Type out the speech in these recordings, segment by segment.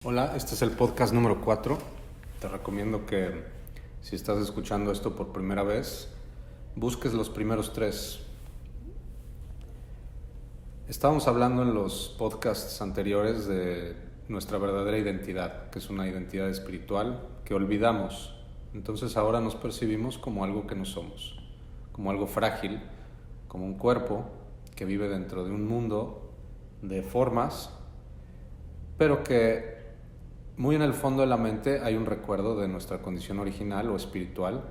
Hola, este es el podcast número 4. Te recomiendo que si estás escuchando esto por primera vez, busques los primeros 3. Estábamos hablando en los podcasts anteriores de nuestra verdadera identidad, que es una identidad espiritual que olvidamos. Entonces ahora nos percibimos como algo que no somos, como algo frágil, como un cuerpo que vive dentro de un mundo de formas, pero que muy en el fondo de la mente hay un recuerdo de nuestra condición original o espiritual,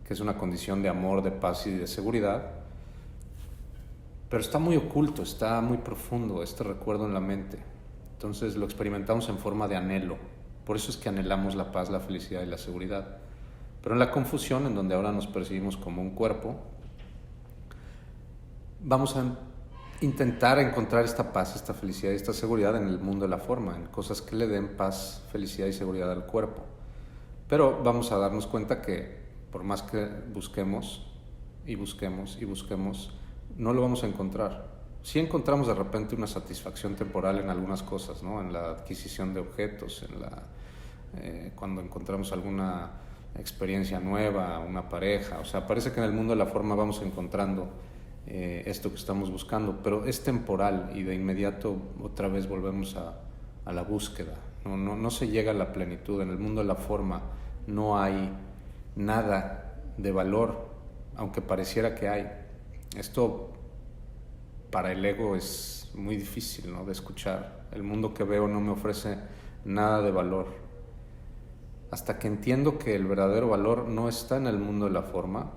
que es una condición de amor, de paz y de seguridad, pero está muy oculto, está muy profundo este recuerdo en la mente. Entonces lo experimentamos en forma de anhelo. Por eso es que anhelamos la paz, la felicidad y la seguridad. Pero en la confusión, en donde ahora nos percibimos como un cuerpo, vamos a intentar encontrar esta paz, esta felicidad y esta seguridad en el mundo de la forma, en cosas que le den paz, felicidad y seguridad al cuerpo. Pero vamos a darnos cuenta que por más que busquemos y busquemos y busquemos, no lo vamos a encontrar. Sí encontramos de repente una satisfacción temporal en algunas cosas, ¿no? En la adquisición de objetos, cuando encontramos alguna experiencia nueva, una pareja. O sea, parece que en el mundo de la forma vamos encontrando esto que estamos buscando, pero es temporal y de inmediato otra vez volvemos a la búsqueda. No se llega a la plenitud. En el mundo de la forma no hay nada de valor, aunque pareciera que hay. Esto para el ego es muy difícil, ¿no?, de escuchar. El mundo que veo no me ofrece nada de valor. Hasta que entiendo que el verdadero valor no está en el mundo de la forma,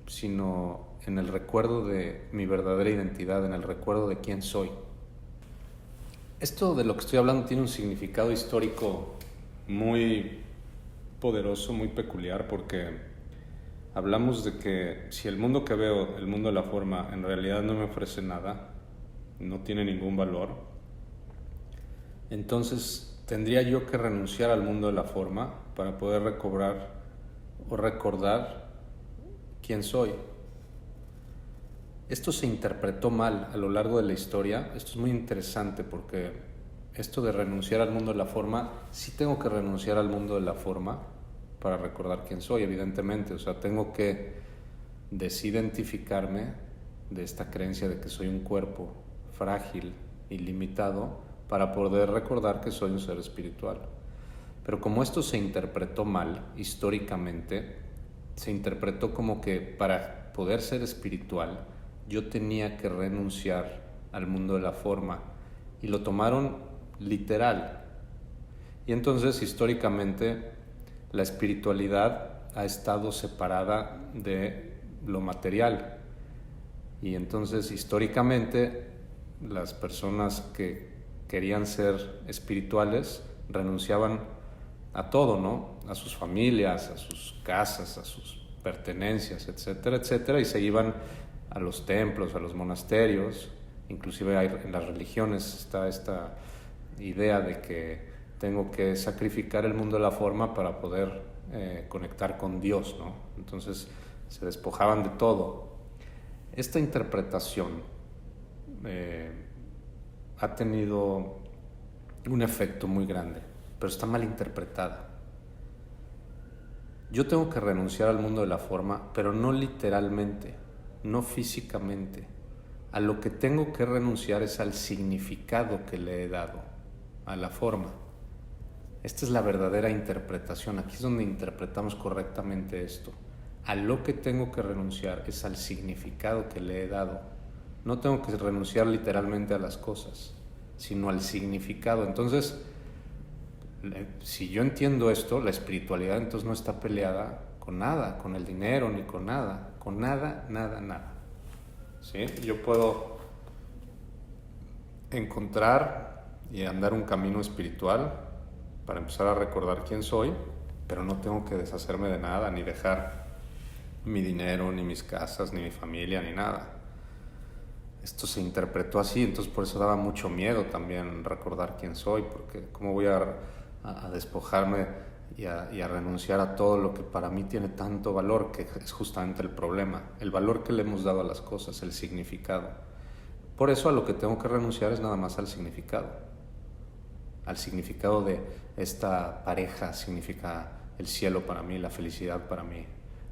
sino en el recuerdo de mi verdadera identidad, en el recuerdo de quién soy. Esto de lo que estoy hablando tiene un significado histórico muy poderoso, muy peculiar, porque hablamos de que si el mundo que veo, el mundo de la forma, en realidad no me ofrece nada, no tiene ningún valor, entonces tendría yo que renunciar al mundo de la forma para poder recobrar o recordar quién soy. Esto se interpretó mal a lo largo de la historia. Esto es muy interesante porque esto de renunciar al mundo de la forma, sí tengo que renunciar al mundo de la forma para recordar quién soy, evidentemente. O sea, tengo que desidentificarme de esta creencia de que soy un cuerpo frágil y limitado para poder recordar que soy un ser espiritual. Pero como esto se interpretó mal históricamente, se interpretó como que para poder ser espiritual yo tenía que renunciar al mundo de la forma, y lo tomaron literal. Y entonces históricamente la espiritualidad ha estado separada de lo material, y entonces históricamente las personas que querían ser espirituales renunciaban a todo, ¿no? A sus familias, a sus casas, a sus pertenencias, etcétera, etcétera, y se iban a los templos, a los monasterios. Inclusive en las religiones está esta idea de que tengo que sacrificar el mundo de la forma para poder conectar con Dios, ¿no? Entonces se despojaban de todo. Esta interpretación ha tenido un efecto muy grande, pero está mal interpretada. Yo tengo que renunciar al mundo de la forma, pero no literalmente, no físicamente. A lo que tengo que renunciar es al significado que le he dado a la forma. Esta es la verdadera interpretación. Aquí es donde interpretamos correctamente esto. A lo que tengo que renunciar es al significado que le he dado. No tengo que renunciar literalmente a las cosas, sino al significado. Entonces, si yo entiendo esto, la espiritualidad entonces no está peleada con nada, con el dinero ni con nada, nada. ¿Sí? Yo puedo encontrar y andar un camino espiritual para empezar a recordar quién soy, pero no tengo que deshacerme de nada, ni dejar mi dinero, ni mis casas, ni mi familia, ni nada. Esto se interpretó así, entonces por eso daba mucho miedo también recordar quién soy, porque cómo voy a despojarme y a renunciar a todo lo que para mí tiene tanto valor, que es justamente el problema, el valor que le hemos dado a las cosas, el significado. Por eso a lo que tengo que renunciar es nada más al significado, al significado de esta pareja significa el cielo para mí, la felicidad para mí.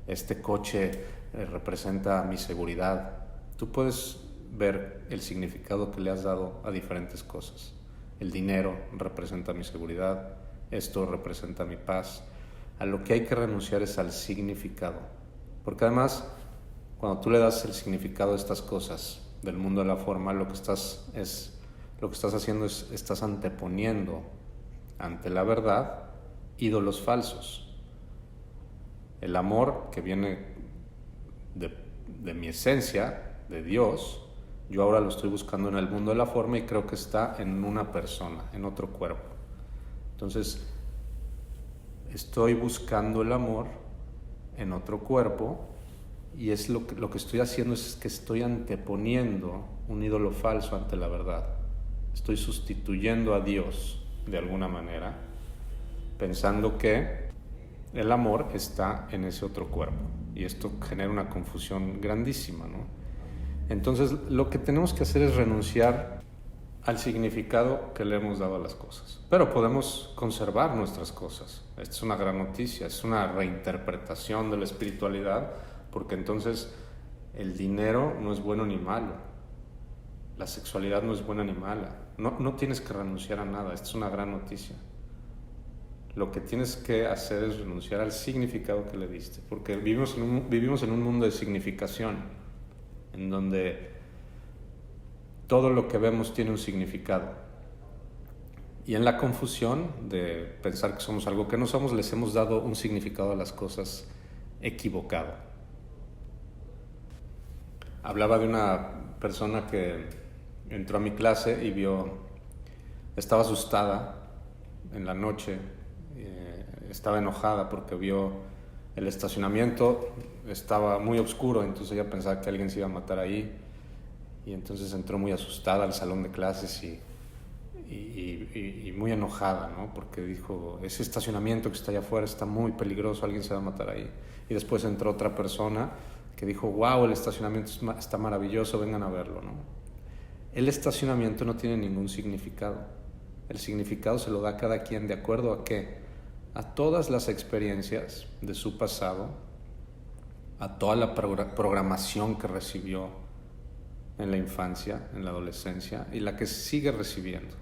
Este coche representa mi seguridad. Tú puedes ver el significado que le has dado a diferentes cosas. El dinero representa mi seguridad, esto representa mi paz. A lo que hay que renunciar es al significado. Porque además, cuando tú le das el significado a estas cosas del mundo de la forma, lo que estás haciendo es, estás anteponiendo ante la verdad ídolos falsos. El amor que viene de mi esencia, de Dios, yo ahora lo estoy buscando en el mundo de la forma y creo que está en una persona, en otro cuerpo. Entonces, estoy buscando el amor en otro cuerpo y es lo que estoy haciendo es que estoy anteponiendo un ídolo falso ante la verdad. Estoy sustituyendo a Dios de alguna manera, pensando que el amor está en ese otro cuerpo. Y esto genera una confusión grandísima, ¿no? Entonces, lo que tenemos que hacer es renunciar al significado que le hemos dado a las cosas. Pero podemos conservar nuestras cosas. Esta es una gran noticia, es una reinterpretación de la espiritualidad, porque entonces el dinero no es bueno ni malo. La sexualidad no es buena ni mala. No tienes que renunciar a nada. Esta es una gran noticia. Lo que tienes que hacer es renunciar al significado que le diste, porque vivimos en un mundo de significación, en donde todo lo que vemos tiene un significado. Y en la confusión de pensar que somos algo que no somos, les hemos dado un significado a las cosas equivocado. Hablaba de una persona que entró a mi clase y estaba asustada en la noche, estaba enojada porque vio el estacionamiento, estaba muy oscuro, entonces ella pensaba que alguien se iba a matar ahí, y entonces entró muy asustada al salón de clases y muy enojada, ¿no? Porque dijo, ese estacionamiento que está allá afuera está muy peligroso, alguien se va a matar ahí. Y después entró otra persona que dijo, wow, el estacionamiento está maravilloso, vengan a verlo, ¿no? El estacionamiento no tiene ningún significado. El significado se lo da a cada quien de acuerdo a qué, a todas las experiencias de su pasado, a toda la programación que recibió en la infancia, en la adolescencia, y la que sigue recibiendo.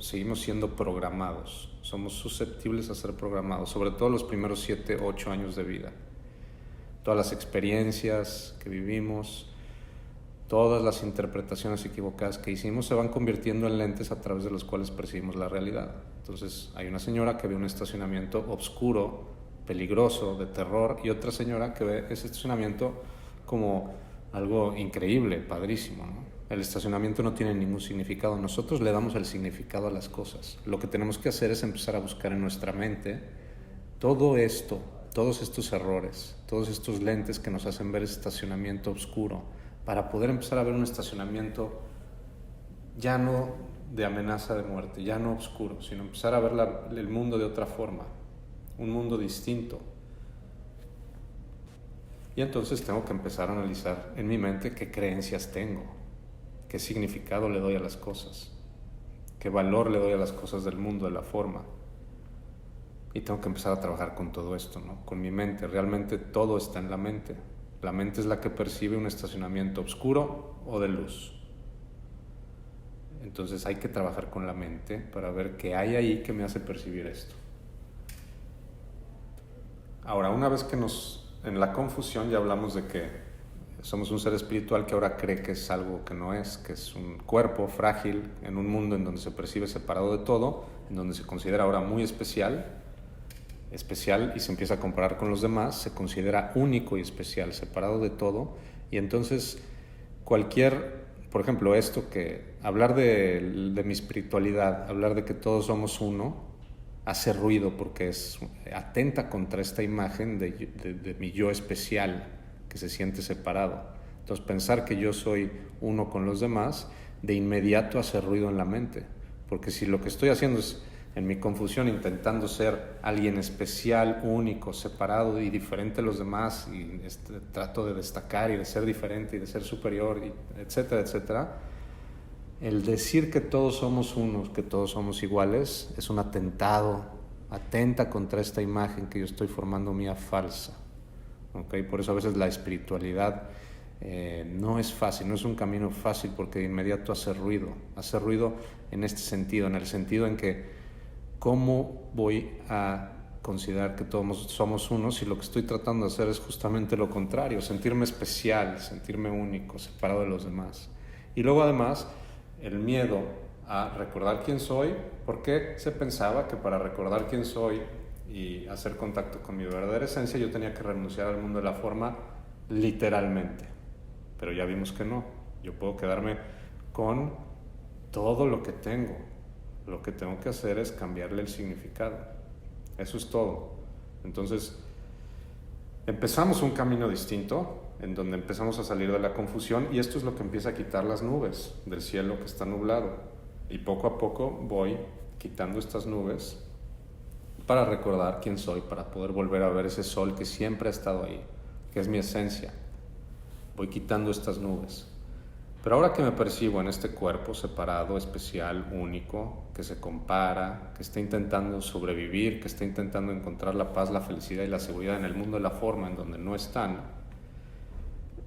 Seguimos siendo programados, somos susceptibles a ser programados, sobre todo los primeros 7, 8 años de vida. Todas las experiencias que vivimos, todas las interpretaciones equivocadas que hicimos se van convirtiendo en lentes a través de los cuales percibimos la realidad. Entonces hay una señora que ve un estacionamiento oscuro, peligroso, de terror, y otra señora que ve ese estacionamiento como algo increíble, padrísimo, ¿no? El estacionamiento no tiene ningún significado. Nosotros le damos el significado a las cosas. Lo que tenemos que hacer es empezar a buscar en nuestra mente todo esto, todos estos errores, todos estos lentes que nos hacen ver ese estacionamiento oscuro, para poder empezar a ver un estacionamiento ya no de amenaza de muerte, ya no oscuro, sino empezar a ver el mundo de otra forma, un mundo distinto. Y entonces tengo que empezar a analizar en mi mente qué creencias tengo, qué significado le doy a las cosas, qué valor le doy a las cosas del mundo, de la forma. Y tengo que empezar a trabajar con todo esto, ¿no? Con mi mente. Realmente todo está en la mente. La mente es la que percibe un estacionamiento oscuro o de luz. Entonces hay que trabajar con la mente para ver qué hay ahí que me hace percibir esto. Ahora, una vez que en la confusión ya hablamos de que somos un ser espiritual que ahora cree que es algo que no es, que es un cuerpo frágil en un mundo en donde se percibe separado de todo, en donde se considera ahora muy especial y se empieza a comparar con los demás, se considera único y especial, separado de todo, y entonces por ejemplo, hablar de mi espiritualidad, hablar de que todos somos uno, hace ruido porque atenta contra esta imagen de mi yo especial que se siente separado. Entonces, pensar que yo soy uno con los demás, de inmediato hace ruido en la mente, porque si lo que estoy haciendo es, en mi confusión, intentando ser alguien especial, único, separado y diferente a los demás, y trato de destacar y de ser diferente y de ser superior, etcétera, etcétera, El decir que todos somos unos, que todos somos iguales, es un atentado, atenta contra esta imagen que yo estoy formando mía falsa. ¿Okay? Por eso a veces la espiritualidad no es fácil, no es un camino fácil, porque de inmediato hace ruido en este sentido, en el sentido en que ¿cómo voy a considerar que todos somos unos si lo que estoy tratando de hacer es justamente lo contrario? Sentirme especial, sentirme único, separado de los demás. Y luego además el miedo a recordar quién soy, porque se pensaba que para recordar quién soy y hacer contacto con mi verdadera esencia yo tenía que renunciar al mundo de la forma literalmente. Pero ya vimos que no. Yo puedo quedarme con todo lo que tengo. Lo que tengo que hacer es cambiarle el significado. Eso es todo. Entonces, empezamos un camino distinto, en donde empezamos a salir de la confusión, y esto es lo que empieza a quitar las nubes del cielo que está nublado. Y poco a poco voy quitando estas nubes para recordar quién soy, para poder volver a ver ese sol que siempre ha estado ahí, que es mi esencia. Voy quitando estas nubes. Pero ahora que me percibo en este cuerpo separado, especial, único, que se compara, que está intentando sobrevivir, que está intentando encontrar la paz, la felicidad y la seguridad en el mundo de la forma en donde no están,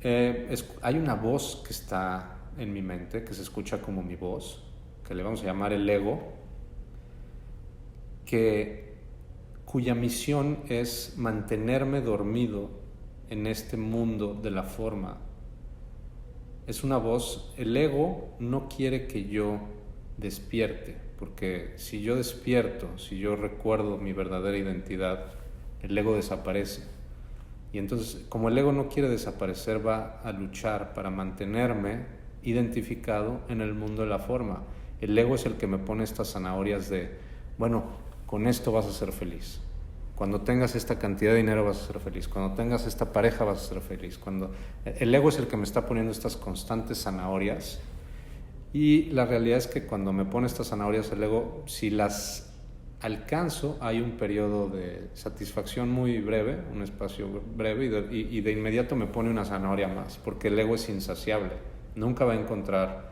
hay una voz que está en mi mente, que se escucha como mi voz, que le vamos a llamar el ego, cuya misión es mantenerme dormido en este mundo de la forma. Es una voz, el ego no quiere que yo despierte, porque si yo despierto, si yo recuerdo mi verdadera identidad, el ego desaparece. Y entonces, como el ego no quiere desaparecer, va a luchar para mantenerme identificado en el mundo de la forma. El ego es el que me pone estas zanahorias de, bueno, con esto vas a ser feliz. Cuando tengas esta cantidad de dinero vas a ser feliz. Cuando tengas esta pareja vas a ser feliz. El ego es el que me está poniendo estas constantes zanahorias. Y la realidad es que cuando me pone estas zanahorias el ego, si las alcanzo, hay un periodo de satisfacción muy breve, un espacio breve, y de inmediato me pone una zanahoria más, porque el ego es insaciable. Nunca va a encontrar,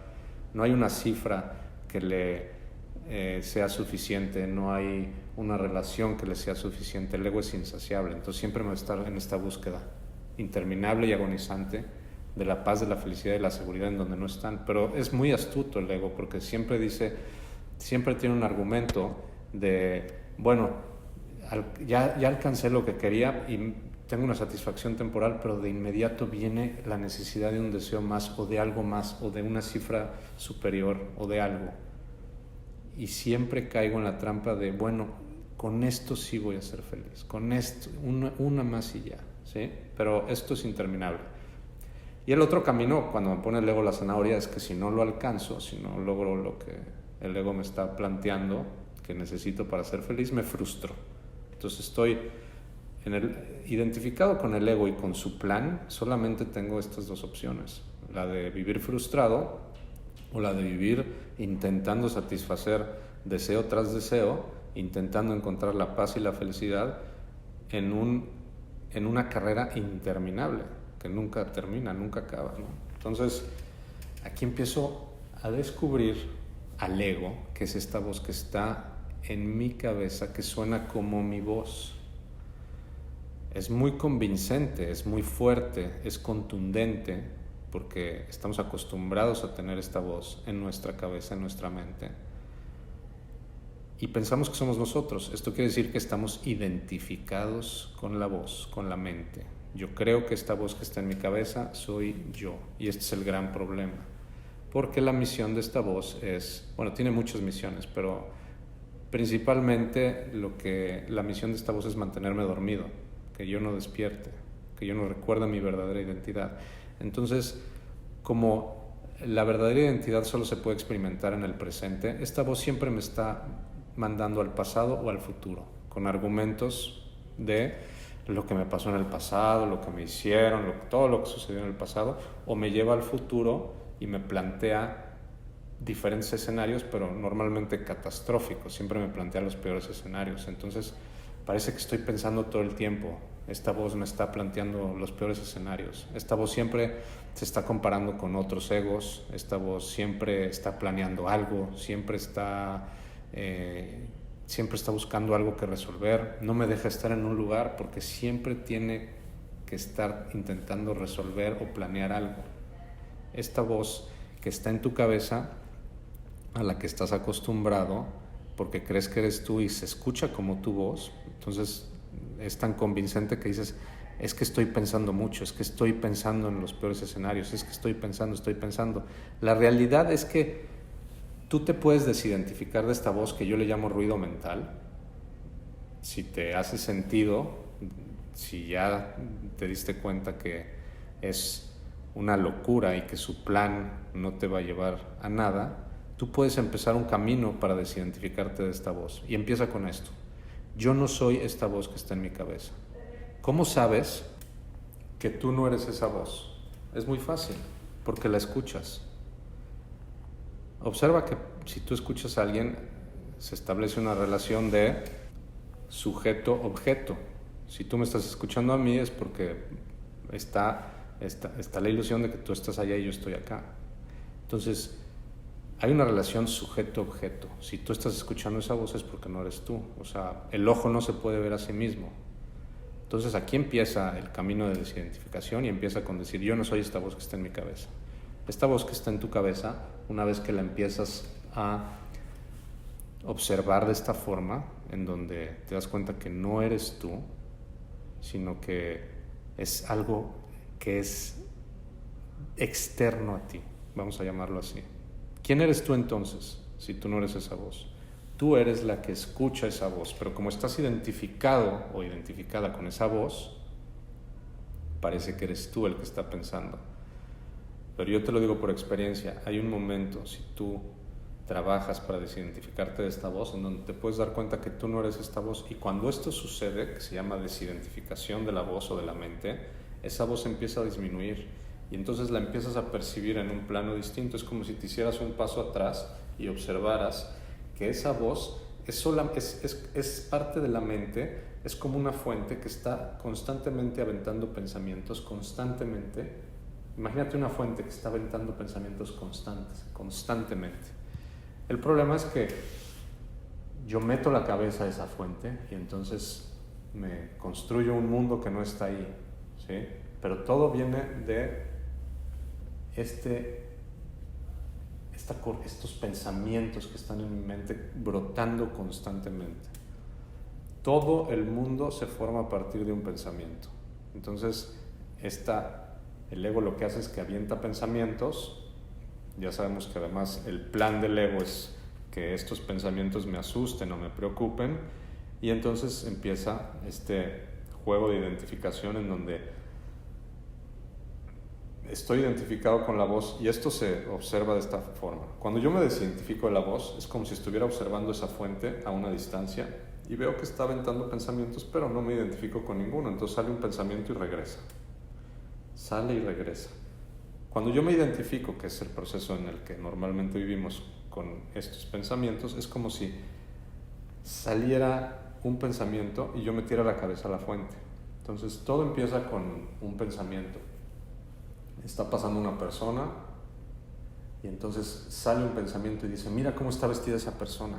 no hay una cifra que le sea suficiente, no hay una relación que le sea suficiente. El ego es insaciable, entonces siempre me va a estar en esta búsqueda interminable y agonizante de la paz, de la felicidad y la seguridad en donde no están. Pero es muy astuto el ego, porque siempre tiene un argumento de, bueno, ya alcancé lo que quería y tengo una satisfacción temporal, pero de inmediato viene la necesidad de un deseo más, o de algo más, o de una cifra superior, o de algo. Y siempre caigo en la trampa de, bueno, con esto sí voy a ser feliz, con esto, una más y ya, ¿sí? Pero esto es interminable. Y el otro camino, cuando me pone el ego la zanahoria, es que si no lo alcanzo, si no logro lo que el ego me está planteando que necesito para ser feliz, me frustro. Entonces estoy identificado con el ego y con su plan. Solamente tengo estas dos opciones, la de vivir frustrado o la de vivir intentando satisfacer deseo tras deseo, intentando encontrar la paz y la felicidad en una carrera interminable que nunca termina, nunca acaba, ¿no? Entonces aquí empiezo a descubrir al ego, que es esta voz que está en mi cabeza, que suena como mi voz. Es muy convincente, es muy fuerte, es contundente, porque estamos acostumbrados a tener esta voz en nuestra cabeza, en nuestra mente, y pensamos que somos nosotros. Esto quiere decir que estamos identificados con la voz, con la mente. Yo creo que esta voz que está en mi cabeza soy yo, y este es el gran problema, porque la misión de esta voz es, bueno, tiene muchas misiones, pero principalmente la misión de esta voz es mantenerme dormido, que yo no despierte, que yo no recuerde mi verdadera identidad. Entonces, como la verdadera identidad solo se puede experimentar en el presente, esta voz siempre me está mandando al pasado o al futuro, con argumentos de lo que me pasó en el pasado, lo que me hicieron, todo lo que sucedió en el pasado, o me lleva al futuro y me plantea diferentes escenarios, pero normalmente catastróficos. Siempre me plantea los peores escenarios. Entonces parece que estoy pensando todo el tiempo esta voz me está planteando los peores escenarios, esta voz siempre se está comparando con otros egos, esta voz siempre está planeando algo, siempre está buscando algo que resolver, no me deja estar en un lugar porque siempre tiene que estar intentando resolver o planear algo. Esta voz que está en tu cabeza, a la que estás acostumbrado porque crees que eres tú y se escucha como tu voz, entonces es tan convincente que dices, es que estoy pensando mucho, es que estoy pensando en los peores escenarios, es que estoy pensando. La realidad es que tú te puedes desidentificar de esta voz que yo le llamo ruido mental. Si te hace sentido, si ya te diste cuenta que es una locura y que su plan no te va a llevar a nada, tú puedes empezar un camino para desidentificarte de esta voz. Y empieza con esto. Yo no soy esta voz que está en mi cabeza. ¿Cómo sabes que tú no eres esa voz? Es muy fácil, porque la escuchas. Observa que si tú escuchas a alguien, se establece una relación de sujeto-objeto. Si tú me estás escuchando a mí es porque está la ilusión de que tú estás allá y yo estoy acá. Entonces, hay una relación sujeto-objeto. Si tú estás escuchando esa voz es porque no eres tú. O sea, el ojo no se puede ver a sí mismo. Entonces aquí empieza el camino de desidentificación y empieza con decir, yo no soy esta voz que está en mi cabeza. Esta voz que está en tu cabeza, una vez que la empiezas a observar de esta forma, en donde te das cuenta que no eres tú, sino que es algo que es externo a ti, vamos a llamarlo así. ¿Quién eres tú entonces, si tú no eres esa voz? Tú eres la que escucha esa voz, pero como estás identificado o identificada con esa voz, parece que eres tú el que está pensando. Pero yo te lo digo por experiencia, hay un momento, si tú trabajas para desidentificarte de esta voz, en donde te puedes dar cuenta que tú no eres esta voz, y cuando esto sucede, que se llama desidentificación de la voz o de la mente, esa voz empieza a disminuir. Y entonces la empiezas a percibir en un plano distinto. Es como si te hicieras un paso atrás y observaras que esa voz es parte de la mente, es como una fuente que está constantemente aventando pensamientos, constantemente. Imagínate una fuente que está aventando pensamientos constantemente. El problema es que yo meto la cabeza a esa fuente y entonces me construyo un mundo que no está ahí, ¿sí? Pero todo viene de estos pensamientos que están en mi mente brotando constantemente. Todo el mundo se forma a partir de un pensamiento. Entonces, el ego lo que hace es que avienta pensamientos. Ya sabemos que además el plan del ego es que estos pensamientos me asusten o me preocupen, y entonces empieza este juego de identificación en donde estoy identificado con la voz, y esto se observa de esta forma. Cuando yo me desidentifico de la voz, es como si estuviera observando esa fuente a una distancia y veo que está aventando pensamientos, pero no me identifico con ninguno. Entonces sale un pensamiento y regresa. Sale y regresa. Cuando yo me identifico, que es el proceso en el que normalmente vivimos con estos pensamientos, es como si saliera un pensamiento y yo metiera la cabeza a la fuente. Entonces todo empieza con un pensamiento. Está pasando una persona y entonces sale un pensamiento y dice, mira cómo está vestida esa persona.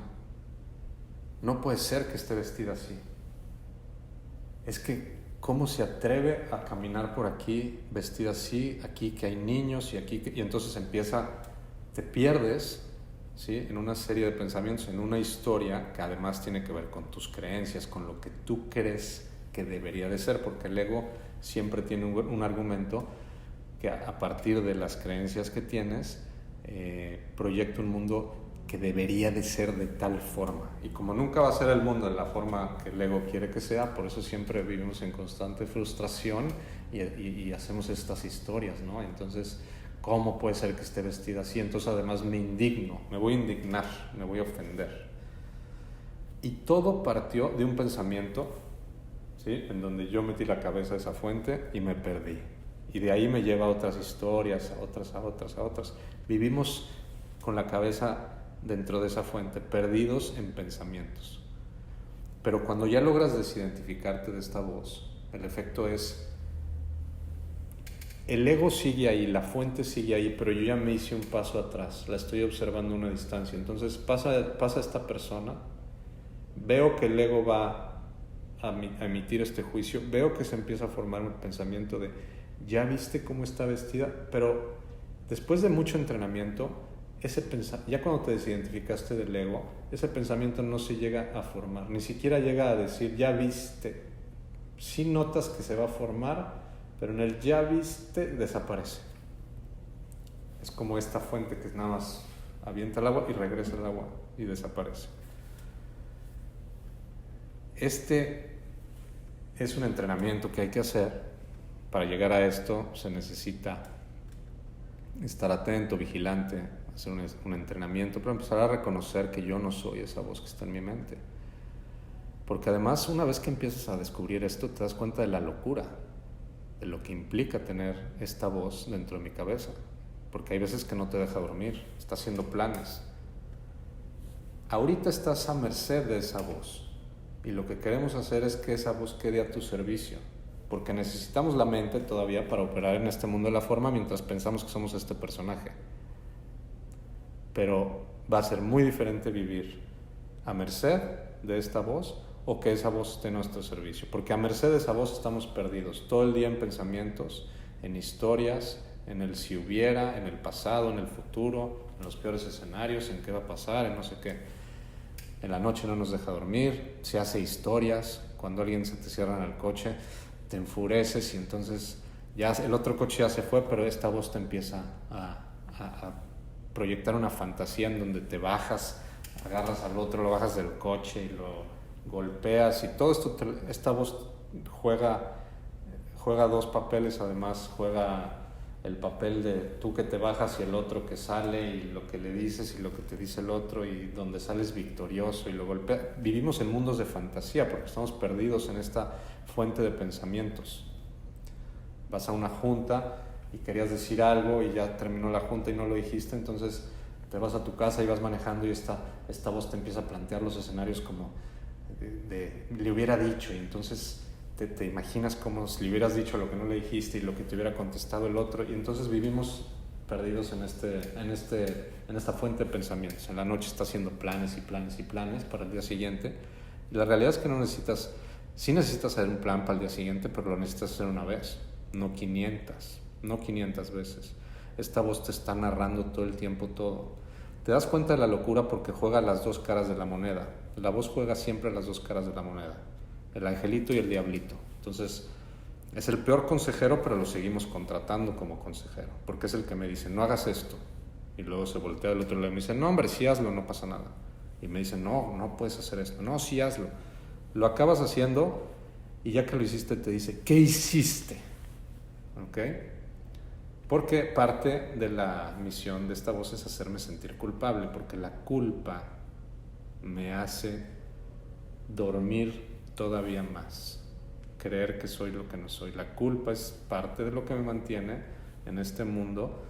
No puede ser que esté vestida así. Es que, ¿cómo se atreve a caminar por aquí vestida así? Aquí que hay niños y aquí y entonces te pierdes, ¿sí? En una serie de pensamientos, en una historia que además tiene que ver con tus creencias, con lo que tú crees que debería de ser, porque el ego siempre tiene un argumento que a partir de las creencias que tienes proyecta un mundo que debería de ser de tal forma, y como nunca va a ser el mundo de la forma que el ego quiere que sea, por eso siempre vivimos en constante frustración y hacemos estas historias, ¿no? Entonces, ¿cómo puede ser que esté vestida así? Entonces además me indigno, me voy a indignar, me voy a ofender, y todo partió de un pensamiento, ¿sí? En donde yo metí la cabeza a esa fuente y me perdí. Y de ahí me lleva a otras historias, a otras. Vivimos con la cabeza dentro de esa fuente, perdidos en pensamientos. Pero cuando ya logras desidentificarte de esta voz, El efecto es, el ego sigue ahí, la fuente sigue ahí, pero yo ya me hice un paso atrás, la estoy observando a una distancia. Entonces pasa esta persona, veo que el ego va a emitir este juicio, veo que se empieza a formar un pensamiento de, ¿ya viste cómo está vestida? Pero después de mucho entrenamiento, ya cuando te desidentificaste del ego, ese pensamiento no se llega a formar, ni siquiera llega a decir, ya viste. Sí notas que se va a formar, pero en el ya viste desaparece. Es como esta fuente que nada más avienta el agua y regresa el agua y desaparece. Este es un entrenamiento que hay que hacer. Para llegar a esto se necesita estar atento, vigilante, hacer un entrenamiento para empezar a reconocer que yo no soy esa voz que está en mi mente. Porque además, una vez que empiezas a descubrir esto, te das cuenta de la locura, de lo que implica tener esta voz dentro de mi cabeza. Porque hay veces que no te deja dormir, está haciendo planes. Ahorita estás a merced de esa voz. Y lo que queremos hacer es que esa voz quede a tu servicio. Porque necesitamos la mente todavía para operar en este mundo de la forma mientras pensamos que somos este personaje. Pero va a ser muy diferente vivir a merced de esta voz o que esa voz esté a nuestro servicio. Porque a merced de esa voz estamos perdidos todo el día en pensamientos, en historias, en el si hubiera, en el pasado, en el futuro, en los peores escenarios, en qué va a pasar, en no sé qué. En la noche no nos deja dormir, se hace historias, cuando alguien se te cierra en el coche, te enfureces y entonces ya el otro coche ya se fue, pero esta voz te empieza a proyectar una fantasía en donde te bajas, agarras al otro, lo bajas del coche y lo golpeas y todo esto, esta voz juega dos papeles, además juega el papel de tú que te bajas y el otro que sale y lo que le dices y lo que te dice el otro y donde sales victorioso y lo golpeas. Vivimos en mundos de fantasía porque estamos perdidos en esta fuente de pensamientos. Vas a una junta y querías decir algo y ya terminó la junta y no lo dijiste, entonces te vas a tu casa y vas manejando y esta voz te empieza a plantear los escenarios como le hubiera dicho, y entonces te imaginas como si le hubieras dicho lo que no le dijiste y lo que te hubiera contestado el otro, y entonces vivimos perdidos en esta fuente de pensamientos. En la noche está haciendo planes y planes y planes para el día siguiente, y la realidad es que sí necesitas hacer un plan para el día siguiente, pero lo necesitas hacer una vez, no 500 veces. Esta voz te está narrando todo el tiempo todo. Te das cuenta de la locura porque juega las dos caras de la moneda. La voz juega siempre las dos caras de la moneda, el angelito y el diablito. Entonces es el peor consejero, pero lo seguimos contratando como consejero, porque es el que me dice, no hagas esto, y luego se voltea del otro lado y me dice, no hombre, sí hazlo, no pasa nada, y me dice, no puedes hacer esto, no, sí hazlo. Lo acabas haciendo y ya que lo hiciste te dice, ¿qué hiciste? ¿Ok? Porque parte de la misión de esta voz es hacerme sentir culpable, porque la culpa me hace dormir todavía más, creer que soy lo que no soy. La culpa es parte de lo que me mantiene en este mundo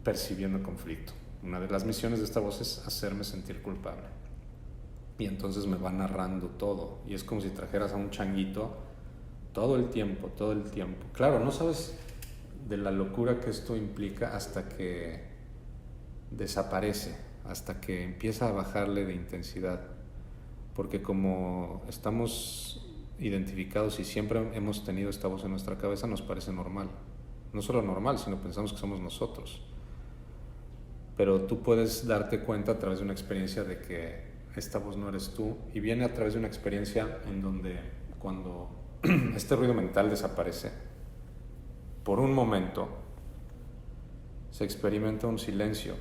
percibiendo conflicto. Una de las misiones de esta voz es hacerme sentir culpable. Y entonces me va narrando todo, y es como si trajeras a un changuito todo el tiempo. Claro, no sabes de la locura que esto implica hasta que desaparece, hasta que empieza a bajarle de intensidad, porque como estamos identificados y siempre hemos tenido esta voz en nuestra cabeza, nos parece normal. No solo normal, sino pensamos que somos nosotros. Pero tú puedes darte cuenta a través de una experiencia de que esta voz no eres tú, y viene a través de una experiencia en donde cuando este ruido mental desaparece, por un momento se experimenta un silencio.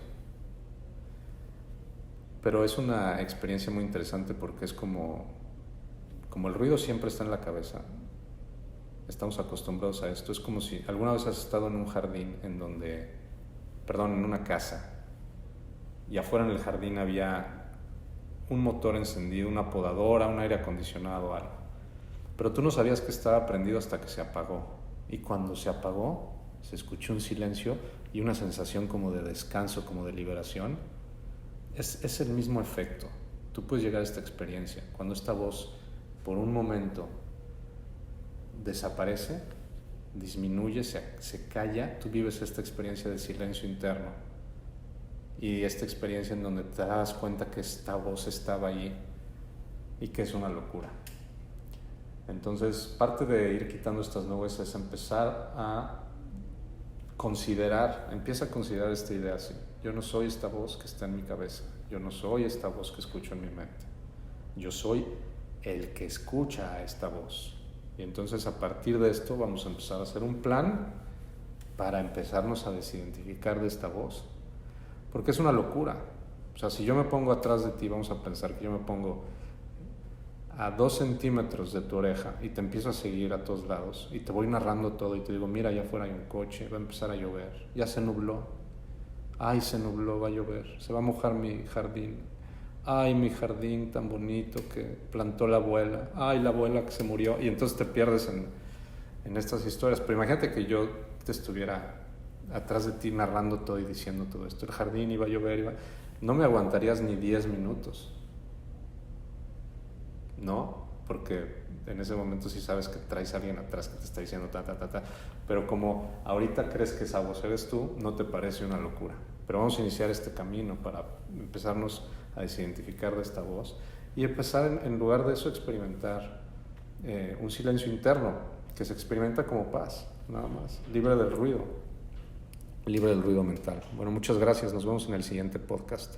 Pero es una experiencia muy interesante porque es como el ruido siempre está en la cabeza. Estamos acostumbrados a esto. Es como si alguna vez has estado en un jardín en una casa, y afuera en el jardín había un motor encendido, una podadora, un aire acondicionado, algo. Pero tú no sabías que estaba prendido hasta que se apagó. Y cuando se apagó, se escuchó un silencio y una sensación como de descanso, como de liberación. Es el mismo efecto. Tú puedes llegar a esta experiencia cuando esta voz, por un momento, desaparece, disminuye, se calla, tú vives esta experiencia de silencio interno y esta experiencia en donde te das cuenta que esta voz estaba allí y que es una locura. Entonces, parte de ir quitando estas nubes es empezar a empieza a considerar esta idea así: yo no soy esta voz que está en mi cabeza, yo no soy esta voz que escucho en mi mente, yo soy el que escucha a esta voz. Y entonces, a partir de esto, vamos a empezar a hacer un plan para empezarnos a desidentificar de esta voz, porque es una locura. O sea, si yo me pongo atrás de ti, vamos a pensar que yo me pongo a 2 centímetros de tu oreja y te empiezo a seguir a todos lados y te voy narrando todo y te digo: mira, allá afuera hay un coche, va a empezar a llover, ya se nubló, ay, se nubló, va a llover, se va a mojar mi jardín, ay, mi jardín tan bonito que plantó la abuela, ay, la abuela que se murió, y entonces te pierdes en estas historias. Pero imagínate que yo te estuviera atrás de ti narrando todo y diciendo todo esto: el jardín iba a llover, no me aguantarías ni 10 minutos. No, porque en ese momento sí sabes que traes a alguien atrás que te está diciendo ta, ta, ta, ta. Pero como ahorita crees que esa voz eres tú, no te parece una locura. Pero vamos a iniciar este camino para empezarnos a desidentificar de esta voz y empezar, en lugar de eso, a experimentar un silencio interno que se experimenta como paz, nada más, libre del ruido mental. Bueno, muchas gracias, nos vemos en el siguiente podcast.